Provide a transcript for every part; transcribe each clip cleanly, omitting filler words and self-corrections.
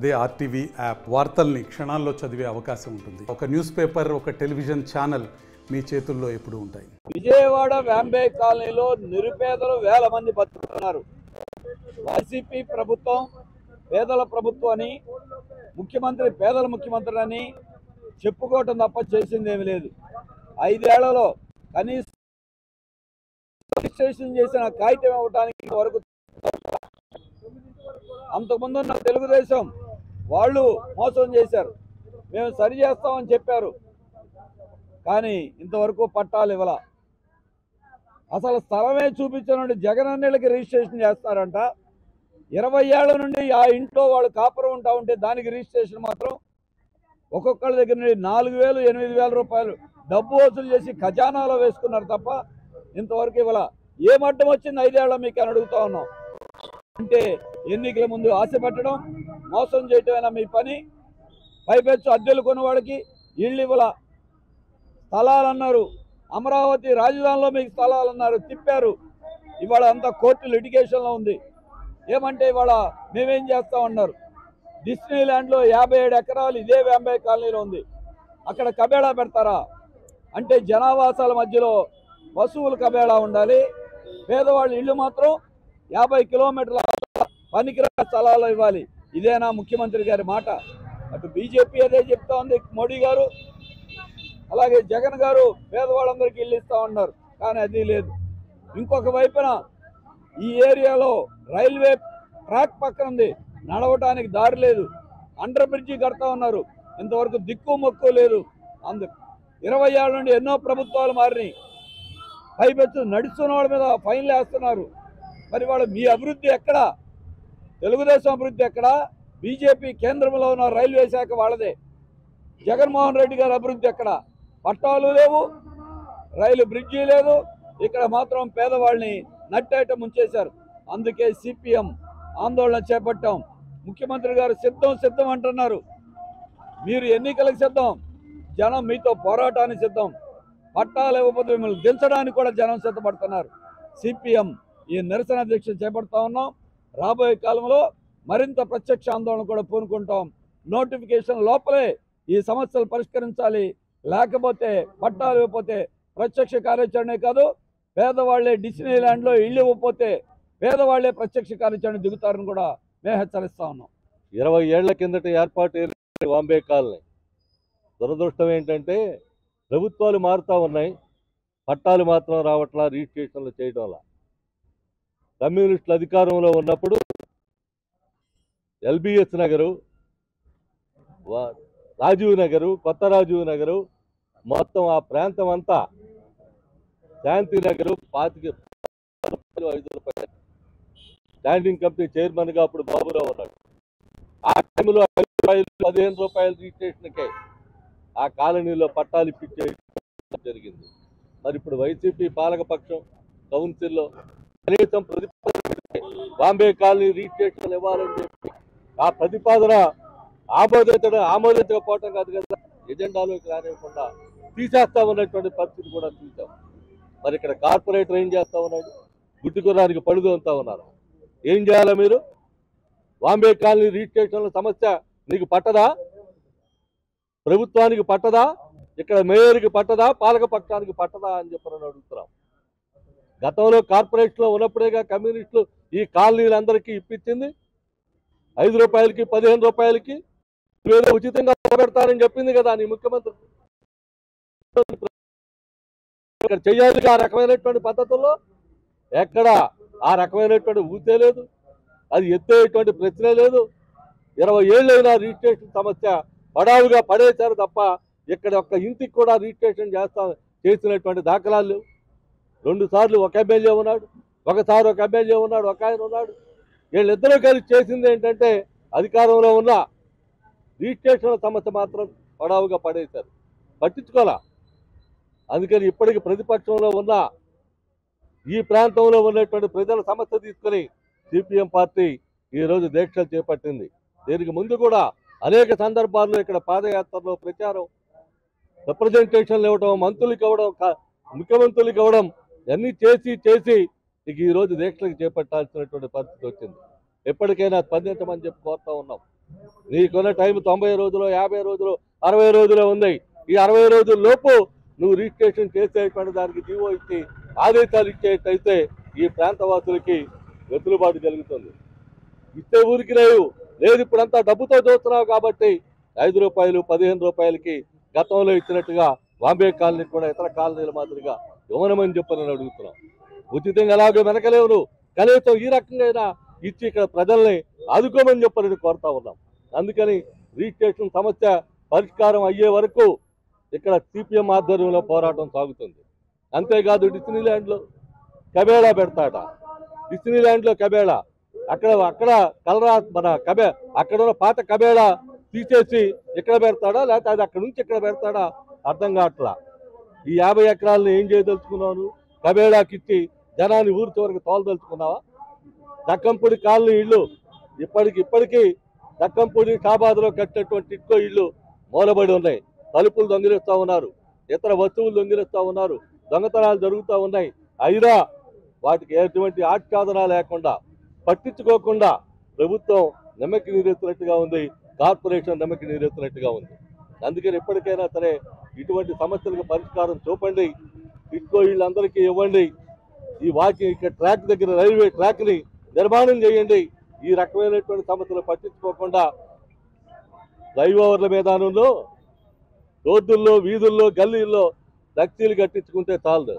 అదే RTV app వార్తల్ని క్షణాల్లో చదివే అవకాశం ఉంటుంది. ఒక న్యూస్ పేపర్, ఒక టెలివిజన్ ఛానల్ మీ చేతుల్లో ఎప్పుడూ ఉంటాయి. విజయవాడ వ్యాంబే కాలనీలో నిరుపేదలు వేల మంది బతుకుతున్నారు. వైసీపీ ప్రభుత్వం పేదల ప్రభుత్వం అని, ముఖ్యమంత్రి పేదల ముఖ్యమంత్రి అని చెప్పుకోవటం తప్ప చేసింది ఏమీ లేదు. 5 ఏళ్లలో కనీసం రిజిస్ట్రేషన్ చేసిన కాగితం ఇవ్వడానికి వరకు అంతకుముందు ఉన్న తెలుగుదేశం వాళ్ళు మోసం చేశారు. మేము సరి చేస్తామని చెప్పారు, కానీ ఇంతవరకు పట్టాలు ఇవ్వాల. అసలు స్థలమే చూపించనండి జగన్ అన్నీళ్ళకి రిజిస్ట్రేషన్ చేస్తారంట. 20 ఏళ్ల నుండి ఆ ఇంట్లో వాళ్ళు కాపురం ఉంటా ఉంటే దానికి రిజిస్ట్రేషన్ మాత్రం ఒక్కొక్కళ్ళ దగ్గర నుండి 4,000, 8,000 రూపాయలు డబ్బు వసూలు చేసి ఖజానాలో వేసుకున్నారు తప్ప ఇంతవరకు ఇవ్వాల. ఏం అడ్డం వచ్చింది 5 ఏళ్ళ మీకు అని అడుగుతా ఉన్నాం. అంటే ఎన్నికల ముందు ఆశ పెట్టడం, మోసం చేయటమైనా మీ పని. పైపెచ్చు అద్దెలు కొన్నవాడికి ఇళ్ళు ఇవ్వాల. స్థలాలు అన్నారు, అమరావతి రాజధానిలో మీకు స్థలాలు అన్నారు, తిప్పారు. ఇవాళ అంతా కోర్టు లిటిగేషన్లో ఉంది. ఏమంటే ఇవాళ మేమేం చేస్తామన్నారు. డిస్నీ ల్యాండ్లో 57 ఎకరాలు ఇదే వ్యాంబే కాలనీలో ఉంది. అక్కడ కబేళా పెడతారా? అంటే జనావాసాల మధ్యలో పశువులు కబేళా ఉండాలి, పేదవాళ్ళు ఇళ్ళు మాత్రం 50 కిలోమీటర్ల పనికిరా స్థలాలు ఇవ్వాలి. ఇదేనా ముఖ్యమంత్రి గారి మాట? అటు బీజేపీ అదే చెప్తా ఉంది, మోడీ గారు, అలాగే జగన్ గారు పేదవాళ్ళందరికీ ఇల్లు ఇస్తా ఉన్నారు, కానీ అది లేదు. ఇంకొక వైపున ఈ ఏరియాలో రైల్వే ట్రాక్ పక్కన ఉంది, నడవటానికి దారి లేదు. అండర్ బ్రిడ్జి కడతా ఉన్నారు, ఇంతవరకు దిక్కు మొక్కు లేదు. 20 ఏళ్ళ నుండి ఎన్నో ప్రభుత్వాలు మారినాయి. పైపెచ్చు నడుస్తున్న వాళ్ళ మీద ఫైన్లు వేస్తున్నారు. మరి వాళ్ళు మీ అభివృద్ధి ఎక్కడా? తెలుగుదేశం అభివృద్ధి ఎక్కడా? బీజేపీ కేంద్రంలో ఉన్న రైల్వే శాఖ వాళ్ళదే. జగన్మోహన్ రెడ్డి గారి అభివృద్ధి ఎక్కడా? పట్టాలు లేవు, రైలు బ్రిడ్జి లేదు. ఇక్కడ మాత్రం పేదవాళ్ళని నట్టేట ముంచేశారు. అందుకే సిపిఎం ఆందోళన చేపట్టాం. ముఖ్యమంత్రి గారు సిద్ధం అంటున్నారు. మీరు ఎన్నికలకు సిద్ధం, జనం మీతో పోరాటానికి సిద్ధం. పట్టాలు ఇవ్వకపోతే మిమ్మల్ని దించడానికి కూడా జనం సిద్ధపడుతున్నారు. సిపిఎం ఈ నిరసన దీక్ష చేపడతా ఉన్నాం. రాబోయే కాలంలో మరింత ప్రత్యక్ష ఆందోళన కూడా పూనుకుంటాం. నోటిఫికేషన్ లోపలే ఈ సమస్యలు పరిష్కరించాలి. లేకపోతే పట్టాలు ఇవ్వకపోతే ప్రత్యక్ష కార్యాచరణే కాదు, పేదవాళ్లే డిస్నీ ల్యాండ్లో ఇళ్ళు ఇవ్వకపోతే పేదవాళ్లే ప్రత్యక్ష కార్యాచరణ దిగుతారని కూడా మేము హెచ్చరిస్తా ఉన్నాం. 20 ఏళ్ల కిందట ఏర్పాటు వాంబే కాలనీ. దురదృష్టం ఏంటంటే ప్రభుత్వాలు మారుతూ ఉన్నాయి, పట్టాలు మాత్రం రావట్లా, రిజిస్ట్రేషన్లు చేయడం వల్ల. కమ్యూనిస్టులు అధికారంలో ఉన్నప్పుడు ఎల్బిఎస్ నగరు, రాజీవ్ నగరు, కొత్త రాజీవ్ నగరు, మొత్తం ఆ ప్రాంతం అంతా శాంతి నగరు 5 రూపాయలు. స్టాండింగ్ కమిటీ చైర్మన్గా అప్పుడు బాబురావు ఉన్నాడు. ఆ టైంలో 5 రూపాయలు, 15 రూపాయలు రిజిస్ట్రేషన్కే ఆ కాలనీలో పట్టాలు ఇప్పించే జరిగింది. మరి ఇప్పుడు వైసీపీ పాలకపక్షం కౌన్సిల్లో కనీసం ప్రతిపాదన బాంబే కాలనీ రిజిస్ట్రేషన్ ఇవ్వాలని చెప్పి ఆ ప్రతిపాదన ఆమోదించకపోవటం కాదు కదా, ఎజెండాలోకి రానివ్వకుండా తీసేస్తా ఉన్నటువంటి పరిస్థితి కూడా చూసాం. మరి ఇక్కడ కార్పొరేటర్ ఏం చేస్తా ఉన్నాడు? గుడ్డుకురానికి పడుతూ ఉన్నారు. ఏం చేయాలా మీరు? బాంబే కాలనీ రిజిస్ట్రేషన్ల సమస్య నీకు పట్టదా? ప్రభుత్వానికి పట్టదా? ఇక్కడ మేయర్కి పట్టదా? పాలకపక్షానికి పట్టదా అని చెప్పని అడుగుతున్నాం. గతంలో కార్పొరేషన్లో ఉన్నప్పుడేగా కమ్యూనిస్టులు ఈ కాలనీలందరికీ ఇప్పించింది. 5 రూపాయలకి, 15 రూపాయలకి ఏదో ఉచితంగా పెడతారని చెప్పింది కదా నీ ముఖ్యమంత్రి. ఇక్కడ చెయ్యాలిగా ఆ రకమైనటువంటి పద్ధతుల్లో ఎక్కడ ఆ రకమైనటువంటి ఊతే లేదు, అది ఎత్తేటువంటి ప్రశ్నే లేదు. 20 ఏళ్ళైనా రిజిస్ట్రేషన్ సమస్య పడావుగా పడేశారు తప్ప ఇక్కడ ఒక్క ఇంటికి కూడా రిజిస్ట్రేషన్ చేసినటువంటి దాఖలాలు లేవు. 2 సార్లు ఒక ఎమ్మెల్యే ఉన్నాడు, ఒకసారి ఒక ఎమ్మెల్యే ఉన్నాడు, ఒక ఆయన ఉన్నాడు. వీళ్ళిద్దరూ కలిసి చేసింది ఏంటంటే అధికారంలో ఉన్న రిజిస్ట్రేషన్ సమస్య మాత్రం పడావుగా పడేశారు, పట్టించుకోవాలా. అందుకని ఇప్పటికి ప్రతిపక్షంలో ఉన్న ఈ ప్రాంతంలో ఉన్నటువంటి ప్రజల సమస్య తీసుకుని సిపిఎం పార్టీ ఈరోజు దీక్షలు చేపట్టింది. దీనికి ముందు కూడా అనేక సందర్భాల్లో ఇక్కడ పాదయాత్రలో ప్రచారం, రిప్రజెంటేషన్లు ఇవ్వడం, మంత్రులకు ఇవ్వడం, ముఖ్యమంత్రులకు ఇవ్వడం, అన్నీ చేసి ఈరోజు దీక్షలకు చేపట్టాల్సినటువంటి పరిస్థితి వచ్చింది. ఎప్పటికైనా స్పందించమని చెప్పి కోరుతా ఉన్నాం. నీకున్న టైం 90 రోజులు, 50 రోజులు, 60 రోజులు ఉన్నాయి. ఈ 60 రోజుల లోపు నువ్వు రిజిస్ట్రేషన్ చేసేటువంటి దానికి జీవో ఇచ్చి ఆదేశాలు ఇచ్చేటైతే ఈ ప్రాంతవాసులకి వెసులుబాటు కలుగుతుంది. ఇచ్చే ఊరికి లేదు ఇప్పుడంతా డబ్బుతో చూస్తున్నావు కాబట్టి 5 రూపాయలు 15 రూపాయలకి గతంలో ఇచ్చినట్టుగా బాంబే కాలనీ కూడా ఇతర కాలనీల మాదిరిగా ఇవ్వనమని చెప్పని అడుగుతున్నాం. ఉచితంగా అలాగే వెనకలేవు నువ్వు, కనీసం ఈ రకంగా ఇచ్చి ఇక్కడ ప్రజల్ని ఆదుకోమని చెప్పని కోరుతా ఉన్నాం. అందుకని రిజిస్ట్రేషన్ సమస్య పరిష్కారం అయ్యే వరకు ఇక్కడ సిపిఎం ఆధ్వర్యంలో పోరాటం సాగుతుంది. అంతేకాదు డిస్నీల్యాండ్లో కబేళా పెడతాట, డిస్నీల్యాండ్లో కబేళా అక్కడ కలరా మన అక్కడ ఉన్న పాత కబేళా తీసేసి ఇక్కడ పెడతాడా, లేకపోతే అది అక్కడ నుంచి ఇక్కడ పెడతాడా అర్థం కావట్లా. ఈ 50 ఎకరాలను ఏం చేయదలుచుకున్నావు? కబేళాకిచ్చి జనాన్ని ఊరి చివరికి తోలదలుచుకున్నావా? దక్కంపూడి కాలనీ ఇళ్ళు ఇప్పటికీ దక్కంపూడి షాబాద్లో కట్టినటువంటి ఇటుకో ఇళ్ళు మూలబడి ఉన్నాయి. తలుపులు దొంగిలిస్తూ ఉన్నారు, ఇతర వస్తువులు దొంగిలిస్తూ ఉన్నారు, దొంగతనాలు జరుగుతూ ఉన్నాయి. అయినా వాటికి ఎటువంటి ఆచ్ఛాదన లేకుండా పట్టించుకోకుండా ప్రభుత్వం నెమ్మకి నీరెత్తినట్టుగా ఉంది, కార్పొరేషన్ నెమ్మకి నీరెత్తినట్టుగా ఉంది. అందుకని ఎప్పటికైనా సరే ఇటువంటి సమస్యలకు పరిష్కారం చూపండి, ఇటుకో వీళ్ళందరికీ ఇవ్వండి. ఈ ఇక్కడ ట్రాక్ దగ్గర రైల్వే ట్రాక్ని నిర్మాణం చేయండి. ఈ రకమైనటువంటి సమస్యలు పట్టించుకోకుండా ఫ్లైఓవర్ల మైదానంలో, రోడ్డుల్లో, వీధుల్లో, గల్లీల్లో ఫ్లెక్సీలు కట్టించుకుంటే చాలదు.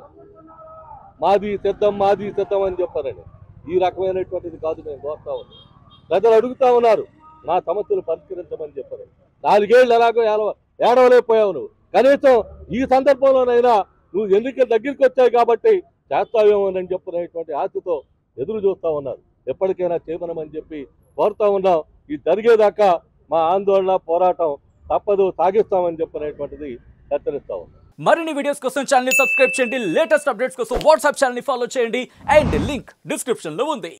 మాది సిద్ధం అని చెప్పారండి. ఈ రకమైనటువంటిది కాదు మేము కోరుతా ఉన్నాం. ప్రజలు అడుగుతా ఉన్నారు మా సమస్యలు పరిష్కరించమని చెప్పారు. 4 ఏళ్ళు ఎలాగో ఏడవలేకపోయావు నువ్వు. కనీసం ఈ సందర్భంలోనైనా నువ్వు ఎన్నికల దగ్గరికి వచ్చాయి కాబట్టి చేస్తావేమోనని చెప్పినటువంటి ఆశతో ఎదురు చూస్తూ ఉన్నారు. ఎప్పటికైనా చేయమనమని చెప్పి కోరుతా ఉన్నాం. ఇది జరిగేదాకా మా ఆందోళన పోరాటం తప్పదు, సాగిస్తామని చెప్పినటువంటిది హెచ్చరిస్తా ఉన్నాం. మరిన్ని వీడియోస్ కోసం ఛానల్ ని సబ్స్క్రైబ్ చేయండి, లేటెస్ట్ అప్డేట్స్ కోసం వాట్సాప్ ఛానల్ ని ఫాలో చేయండి అండ్ లింక్ డిస్క్రిప్షన్ లో ఉంది.